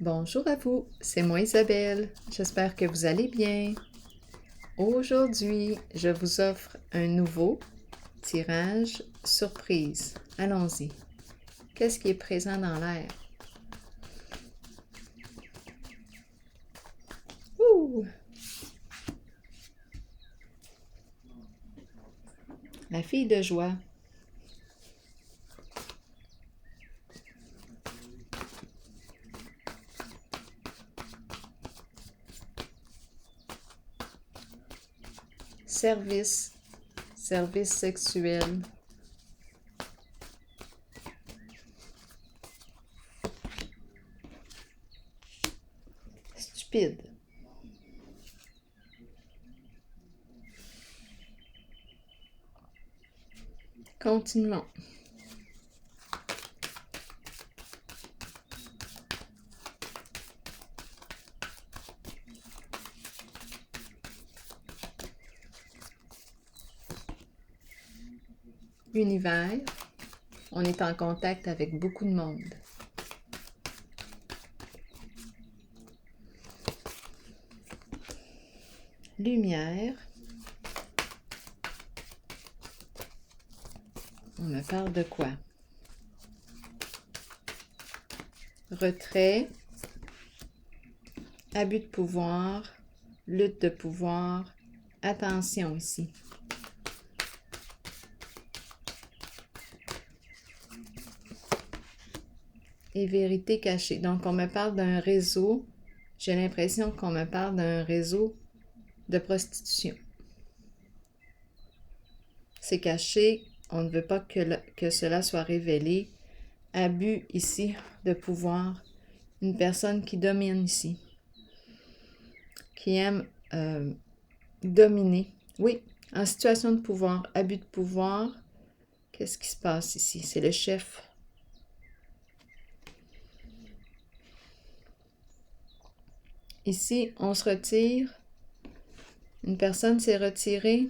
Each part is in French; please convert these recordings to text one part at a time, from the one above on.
Bonjour à vous, c'est moi Isabelle. J'espère que vous allez bien. Aujourd'hui, je vous offre un nouveau tirage surprise. Allons-y. Qu'est-ce qui est présent dans l'air? Ouh! La fille de joie. Service. Service sexuel. Stupide. Continuons. Univers. On est en contact avec beaucoup de monde. Lumière. On me parle de quoi? Retrait, abus de pouvoir, lutte de pouvoir, attention ici. Et vérité cachée. Donc, on me parle d'un réseau. J'ai l'impression qu'on me parle d'un réseau de prostitution. C'est caché. On ne veut pas que cela soit révélé. Abus ici de pouvoir. Une personne qui domine ici. Qui aime dominer. Oui, en situation de pouvoir. Abus de pouvoir. Qu'est-ce qui se passe ici? C'est le chef. Ici, on se retire. Une personne s'est retirée.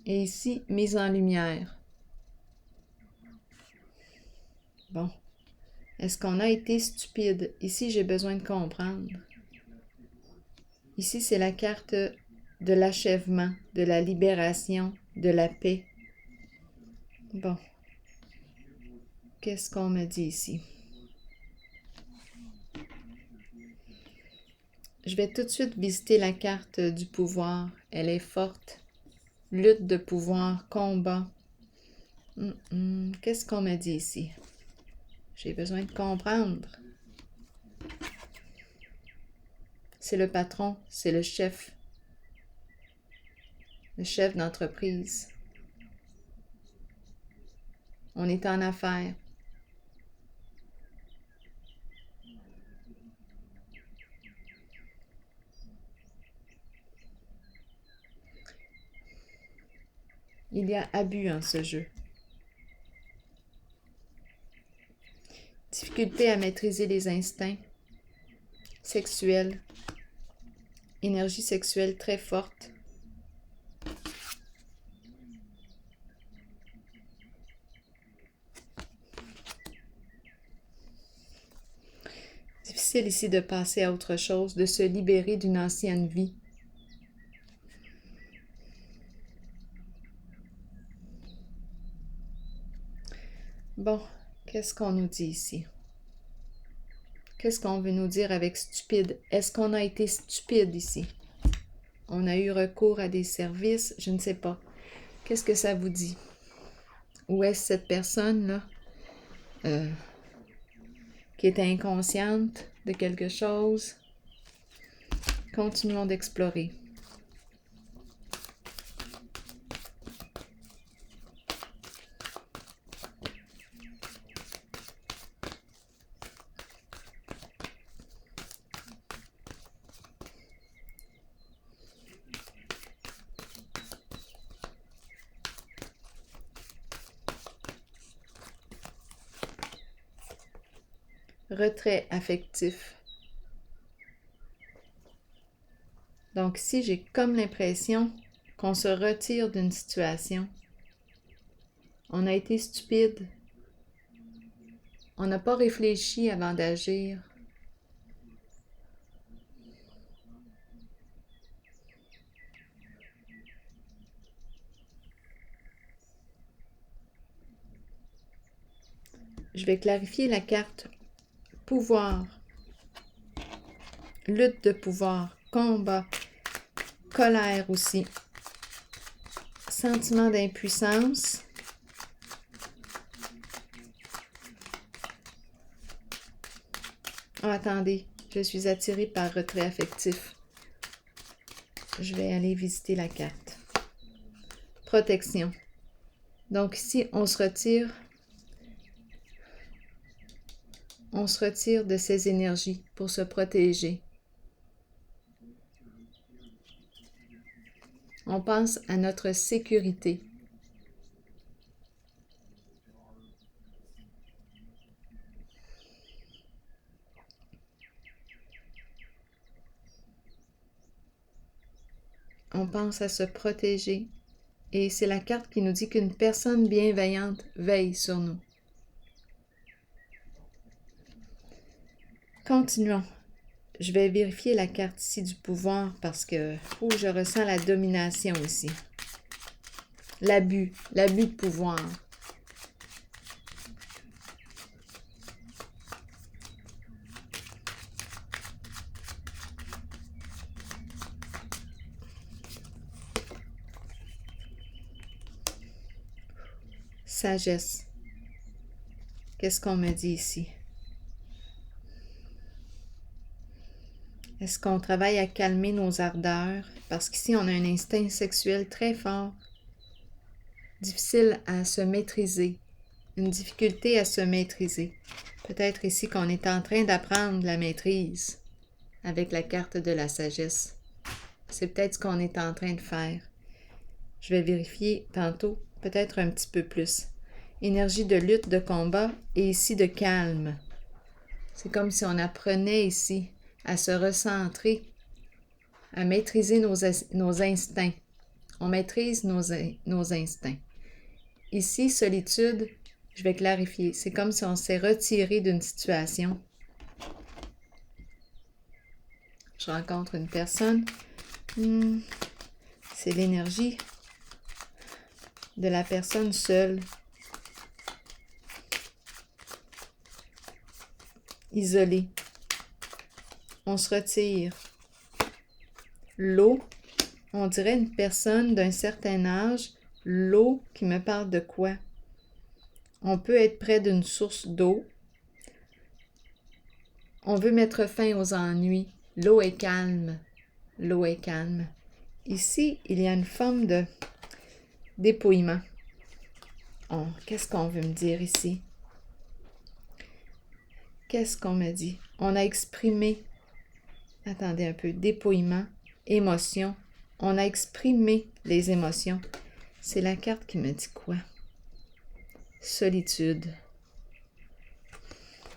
Et ici, mise en lumière. Bon. Est-ce qu'on a été stupide? Ici, j'ai besoin de comprendre. Ici, c'est la carte de l'achèvement, de la libération, de la paix. Bon. Qu'est-ce qu'on me dit ici? Je vais tout de suite visiter la carte du pouvoir. Elle est forte. Lutte de pouvoir, combat. Qu'est-ce qu'on me dit ici? J'ai besoin de comprendre. C'est le patron, c'est le chef d'entreprise. On est en affaires. Il y a abus en ce jeu. Difficulté à maîtriser les instincts sexuels. Énergie sexuelle très forte. Difficile ici de passer à autre chose, de se libérer d'une ancienne vie. Bon, qu'est-ce qu'on nous dit ici? Qu'est-ce qu'on veut nous dire avec stupide? Est-ce qu'on a été stupide ici? On a eu recours à des services? Je ne sais pas. Qu'est-ce que ça vous dit? Où est-ce cette personne-là qui est inconsciente de quelque chose? Continuons d'explorer. Retrait affectif. Donc ici, j'ai comme l'impression qu'on se retire d'une situation. On a été stupide. On n'a pas réfléchi avant d'agir. Je vais clarifier la carte pouvoir, lutte de pouvoir, combat, colère aussi, sentiment d'impuissance, oh, attendez, je suis attirée par retrait affectif. Je vais aller visiter la carte. Protection. Donc ici, on se retire de ces énergies pour se protéger. On pense à notre sécurité. On pense à se protéger. Et c'est la carte qui nous dit qu'une personne bienveillante veille sur nous. Continuons. Je vais vérifier la carte ici du pouvoir parce que je ressens la domination ici. L'abus de pouvoir. Sagesse. Qu'est-ce qu'on me dit ici? Est-ce qu'on travaille à calmer nos ardeurs? Parce qu'ici, on a un instinct sexuel très fort, difficile à se maîtriser, une difficulté à se maîtriser. Peut-être ici qu'on est en train d'apprendre la maîtrise avec la carte de la sagesse. C'est peut-être ce qu'on est en train de faire. Je vais vérifier tantôt, peut-être un petit peu plus. Énergie de lutte, de combat et ici de calme. C'est comme si on apprenait ici à se recentrer, à maîtriser nos instincts. On maîtrise nos instincts. Ici, solitude, je vais clarifier. C'est comme si on s'est retiré d'une situation. Je rencontre une personne. C'est l'énergie de la personne seule. Isolée. On se retire. L'eau, on dirait une personne d'un certain âge. L'eau qui me parle de quoi? On peut être près d'une source d'eau. On veut mettre fin aux ennuis. L'eau est calme. L'eau est calme. Ici, il y a une forme de dépouillement. Oh, qu'est-ce qu'on veut me dire ici? Qu'est-ce qu'on me dit? On a exprimé, attendez un peu, dépouillement, émotion. On a exprimé les émotions. C'est la carte qui me dit quoi? Solitude.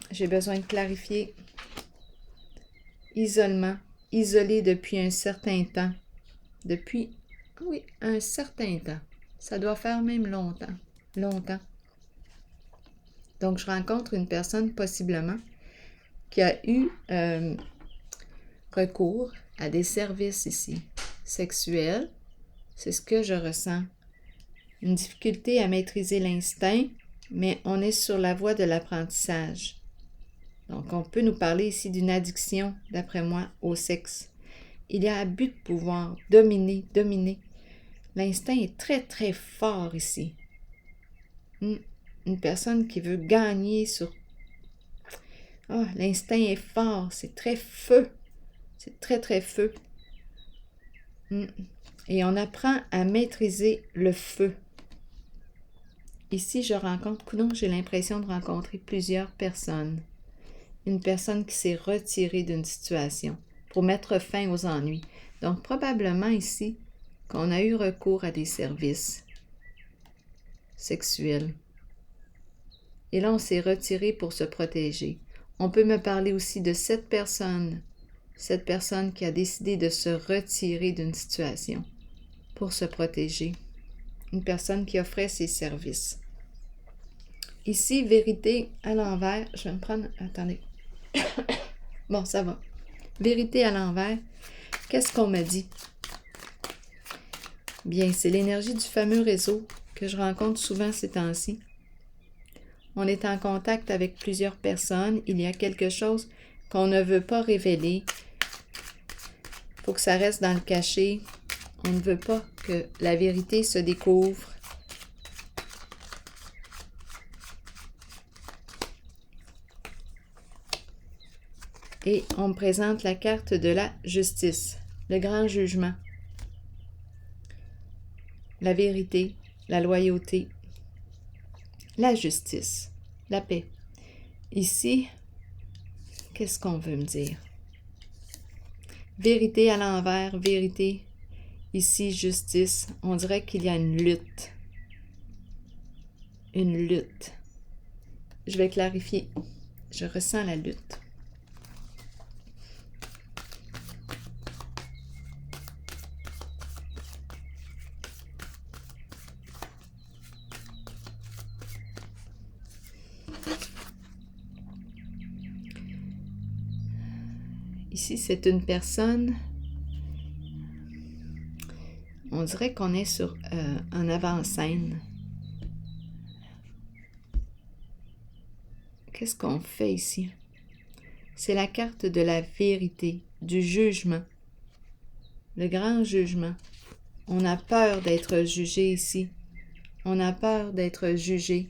J'ai besoin de clarifier. Isolement. Isolé depuis un certain temps. Depuis, oui, un certain temps. Ça doit faire même longtemps. Longtemps. Donc, je rencontre une personne possiblement qui a eu recours à des services ici, sexuels. C'est ce que je ressens. Une difficulté à maîtriser l'instinct, mais on est sur la voie de l'apprentissage. Donc, on peut nous parler ici d'une addiction, d'après moi, au sexe. Il y a abus de pouvoir, dominer. L'instinct est très, très fort ici. Une personne qui veut gagner sur... Oh, l'instinct est fort, c'est très feu. C'est très, très feu. Et on apprend à maîtriser le feu. Ici, je rencontre... Non, j'ai l'impression de rencontrer plusieurs personnes. Une personne qui s'est retirée d'une situation pour mettre fin aux ennuis. Donc, probablement ici, qu'on a eu recours à des services sexuels. Et là, on s'est retiré pour se protéger. On peut me parler aussi de cette personne qui a décidé de se retirer d'une situation pour se protéger. Une personne qui offrait ses services. Ici, vérité à l'envers. Je vais me prendre... Attendez. Bon, ça va. Vérité à l'envers. Qu'est-ce qu'on m'a dit? Bien, c'est l'énergie du fameux réseau que je rencontre souvent ces temps-ci. On est en contact avec plusieurs personnes. Il y a quelque chose qu'on ne veut pas révéler. Il faut que ça reste dans le cachet. On ne veut pas que la vérité se découvre. Et on me présente la carte de la justice, le grand jugement, la vérité, la loyauté, la justice, la paix. Ici, qu'est-ce qu'on veut me dire? Vérité à l'envers, vérité. Ici, justice. On dirait qu'il y a une lutte. Une lutte. Je vais clarifier. Je ressens la lutte. Ici, c'est une personne, on dirait qu'on est sur un avant-scène. Qu'est-ce qu'on fait ici? C'est la carte de la vérité, du jugement, le grand jugement. On a peur d'être jugé ici. On a peur d'être jugé.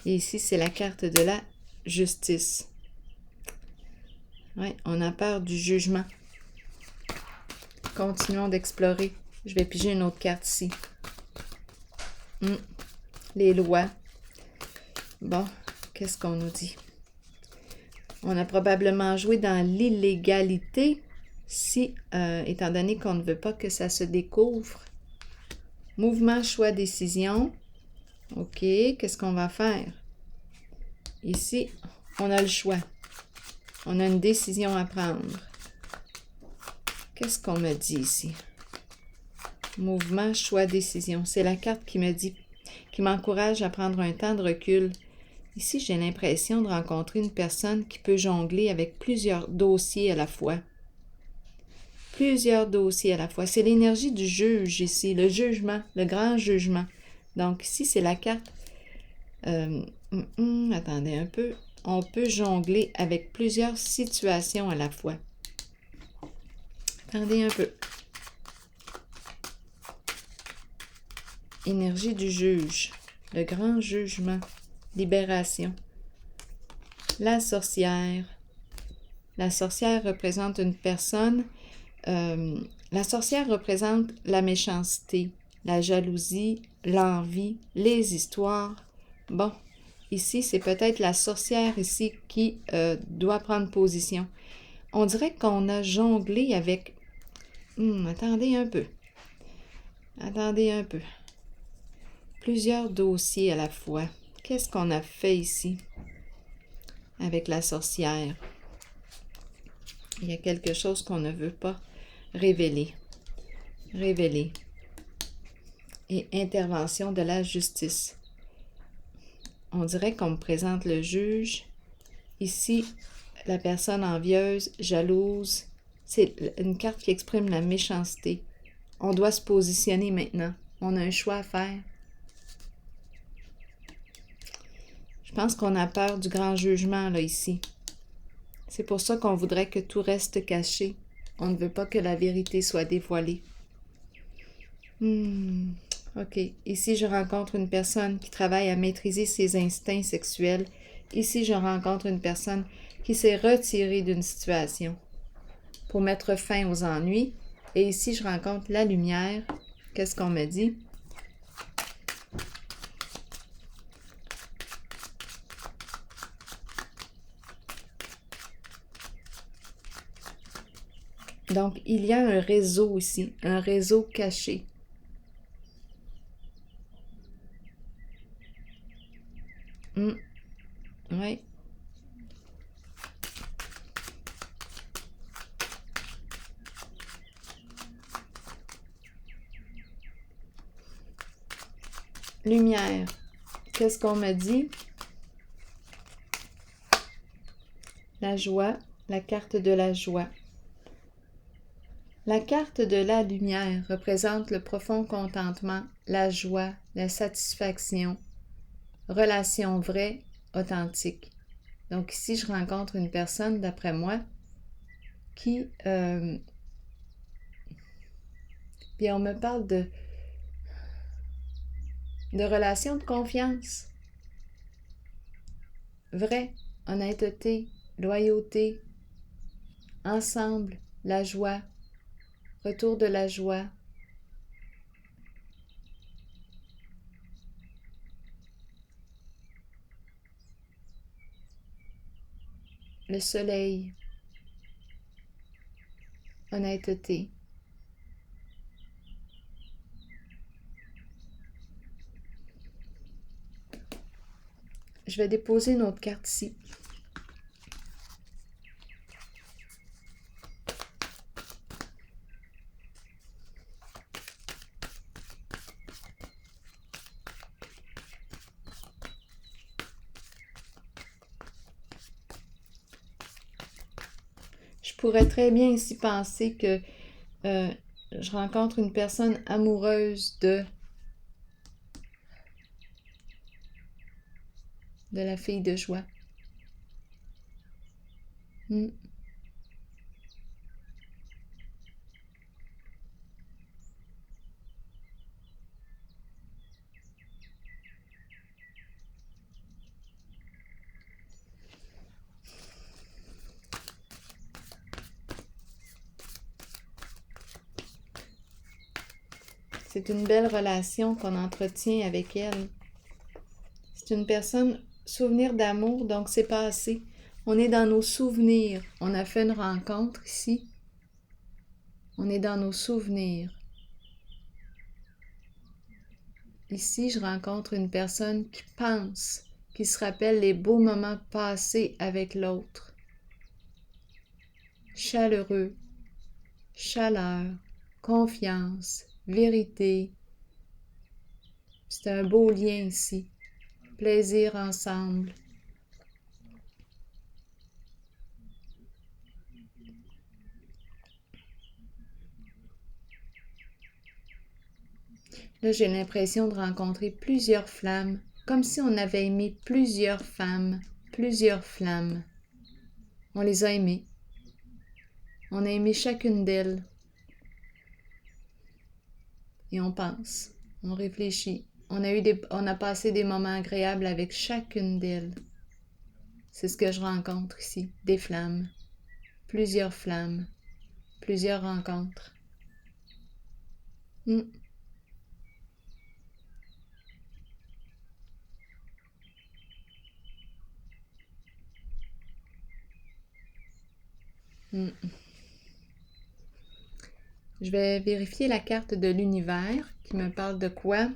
Et ici, c'est la carte de la justice. Oui, on a peur du jugement. Continuons d'explorer. Je vais piger une autre carte ici. Les lois. Bon, qu'est-ce qu'on nous dit? On a probablement joué dans l'illégalité si, étant donné qu'on ne veut pas que ça se découvre. Mouvement, choix, décision. OK, qu'est-ce qu'on va faire? Ici, on a le choix. On a une décision à prendre. Qu'est-ce qu'on me dit ici? Mouvement, choix, décision. C'est la carte qui me dit, qui m'encourage à prendre un temps de recul. Ici, j'ai l'impression de rencontrer une personne qui peut jongler avec plusieurs dossiers à la fois. Plusieurs dossiers à la fois. C'est l'énergie du juge ici, le jugement, le grand jugement. Donc ici, c'est la carte. Attendez un peu. On peut jongler avec plusieurs situations à la fois. Attendez un peu. Énergie du juge, le grand jugement, libération. La sorcière. La sorcière représente une personne. La sorcière représente la méchanceté, la jalousie, l'envie, les histoires. Bon, ici, c'est peut-être la sorcière ici qui doit prendre position. On dirait qu'on a jonglé avec... attendez un peu. Attendez un peu. Plusieurs dossiers à la fois. Qu'est-ce qu'on a fait ici avec la sorcière? Il y a quelque chose qu'on ne veut pas révéler. Révéler. Et intervention de la justice. On dirait qu'on me présente le juge. Ici, la personne envieuse, jalouse. C'est une carte qui exprime la méchanceté. On doit se positionner maintenant. On a un choix à faire. Je pense qu'on a peur du grand jugement, là, ici. C'est pour ça qu'on voudrait que tout reste caché. On ne veut pas que la vérité soit dévoilée. OK. Ici, je rencontre une personne qui travaille à maîtriser ses instincts sexuels. Ici, je rencontre une personne qui s'est retirée d'une situation pour mettre fin aux ennuis. Et ici, je rencontre la lumière. Qu'est-ce qu'on me dit? Donc, il y a un réseau ici, un réseau caché. Oui. Lumière. qu'est-ce qu'on me dit? La joie, la carte de la joie. La carte de la lumière représente le profond contentement, la joie, la satisfaction, relation vraie, authentique. Donc ici, je rencontre une personne, d'après moi, qui... puis on me parle de relations de confiance. Vraie, honnêteté, loyauté, ensemble, la joie, retour de la joie. Le soleil, honnêteté. Je vais déposer une autre carte ici. Je pourrais très bien ici penser que je rencontre une personne amoureuse de la fille de joie. C'est une belle relation qu'on entretient avec elle. C'est une personne, souvenir d'amour, donc c'est passé. On est dans nos souvenirs. On a fait une rencontre ici. On est dans nos souvenirs. Ici, je rencontre une personne qui pense, qui se rappelle les beaux moments passés avec l'autre. Chaleureux, chaleur, confiance, vérité. C'est un beau lien ici. Plaisir ensemble. Là, j'ai l'impression de rencontrer plusieurs flammes, comme si on avait aimé plusieurs femmes, plusieurs flammes. On les a aimées. On a aimé chacune d'elles. Et on pense, on réfléchit. On a passé des moments agréables avec chacune d'elles. C'est ce que je rencontre ici, des flammes. Plusieurs flammes. Plusieurs rencontres. Je vais vérifier la carte de l'univers qui me parle de quoi?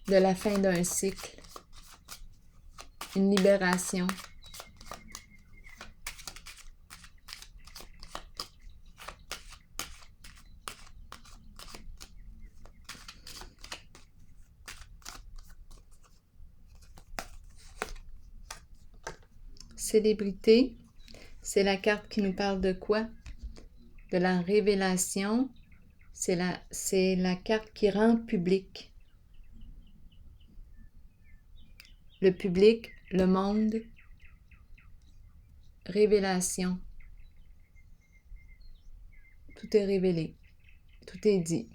De la fin d'un cycle. Une libération. Célébrité, c'est la carte qui nous parle de quoi? De la révélation. C'est la carte qui rend public. Le public, le monde, révélation. Tout est révélé. Tout est dit.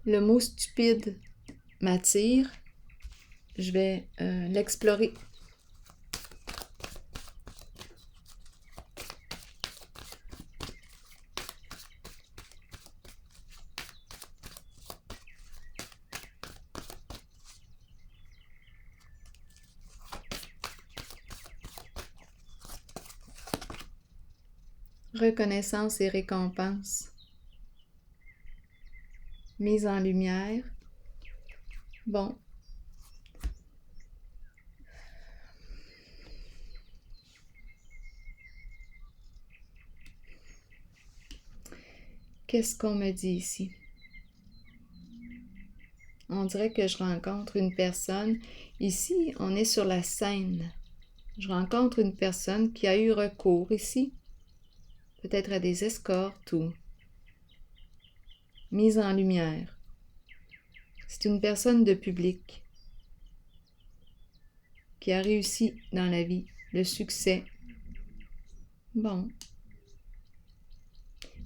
Le mot stupide m'attire. Je vais l'explorer. Reconnaissance et récompense. Mise en lumière. Bon. Qu'est-ce qu'on me dit ici? On dirait que je rencontre une personne. Ici, on est sur la scène. Je rencontre une personne qui a eu recours ici, peut-être à des escortes ou mise en lumière. C'est une personne de public qui a réussi dans la vie, le succès. Bon.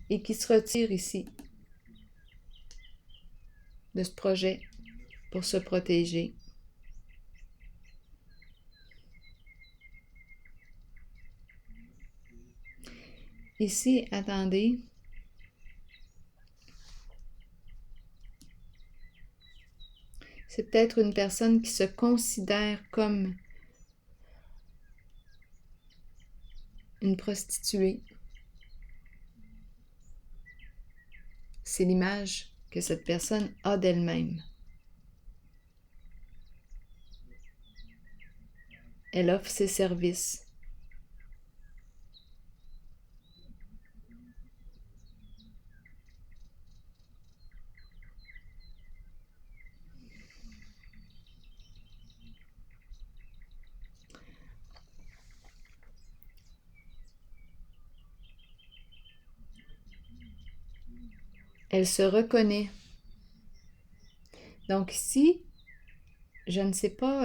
Et qui se retire ici de ce projet pour se protéger. Ici, attendez. C'est peut-être une personne qui se considère comme une prostituée. C'est l'image que cette personne a d'elle-même. Elle offre ses services. Elle se reconnaît. Donc ici, je ne sais pas,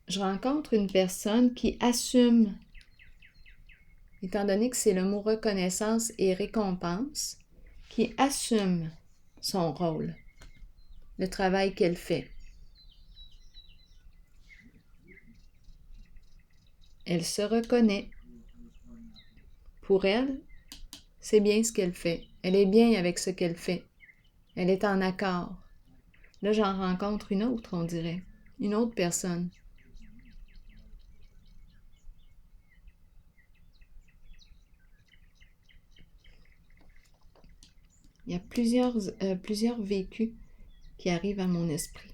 je rencontre une personne qui assume, étant donné que c'est le mot reconnaissance et récompense, qui assume son rôle, le travail qu'elle fait. Elle se reconnaît. Pour elle, c'est bien ce qu'elle fait. Elle est bien avec ce qu'elle fait. Elle est en accord. Là, j'en rencontre une autre, on dirait. Une autre personne. Il y a plusieurs vécus qui arrivent à mon esprit.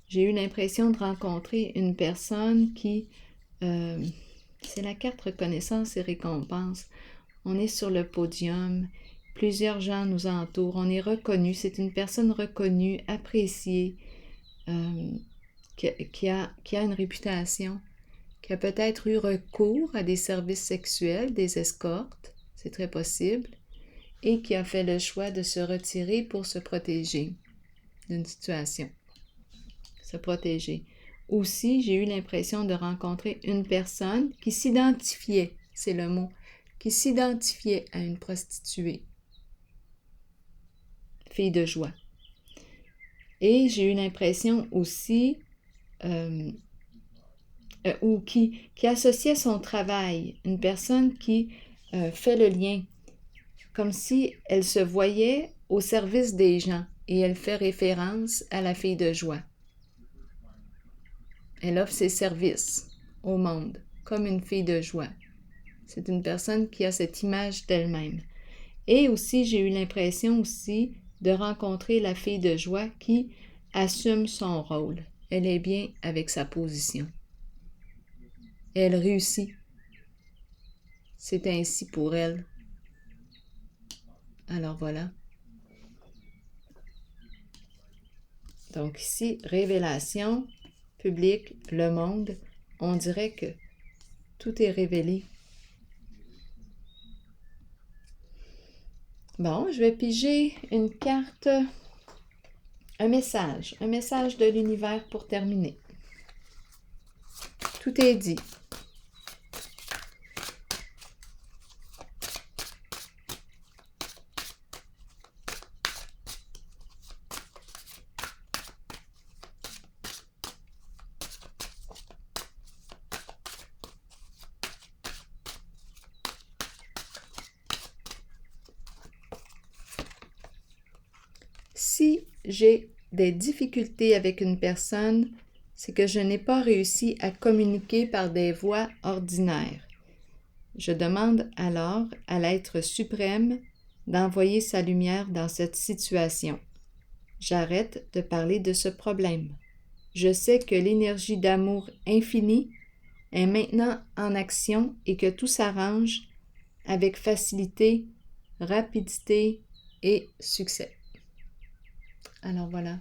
J'ai eu l'impression de rencontrer une personne qui... c'est la carte reconnaissance et récompense. On est sur le podium. Plusieurs gens nous entourent. On est reconnu. C'est une personne reconnue, appréciée, qui a une réputation, qui a peut-être eu recours à des services sexuels, des escortes, c'est très possible, et qui a fait le choix de se retirer pour se protéger d'une situation. Se protéger. Aussi, j'ai eu l'impression de rencontrer une personne qui s'identifiait, c'est le mot, qui s'identifiait à une prostituée. Fille de joie. Et j'ai eu l'impression aussi, ou qui associait son travail, une personne qui fait le lien, comme si elle se voyait au service des gens, et elle fait référence à la fille de joie. Elle offre ses services au monde, comme une fille de joie. C'est une personne qui a cette image d'elle-même. Et aussi, j'ai eu l'impression aussi de rencontrer la fille de joie qui assume son rôle. Elle est bien avec sa position. Elle réussit. C'est ainsi pour elle. Alors voilà. Donc ici, révélation, public, le monde, on dirait que tout est révélé. Bon, je vais piger une carte, un message de l'univers pour terminer. Tout est dit. Si j'ai des difficultés avec une personne, c'est que je n'ai pas réussi à communiquer par des voies ordinaires. Je demande alors à l'être suprême d'envoyer sa lumière dans cette situation. J'arrête de parler de ce problème. Je sais que l'énergie d'amour infini est maintenant en action et que tout s'arrange avec facilité, rapidité et succès. Alors voilà,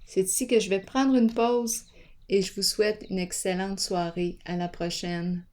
c'est ici que je vais prendre une pause et je vous souhaite une excellente soirée. À la prochaine.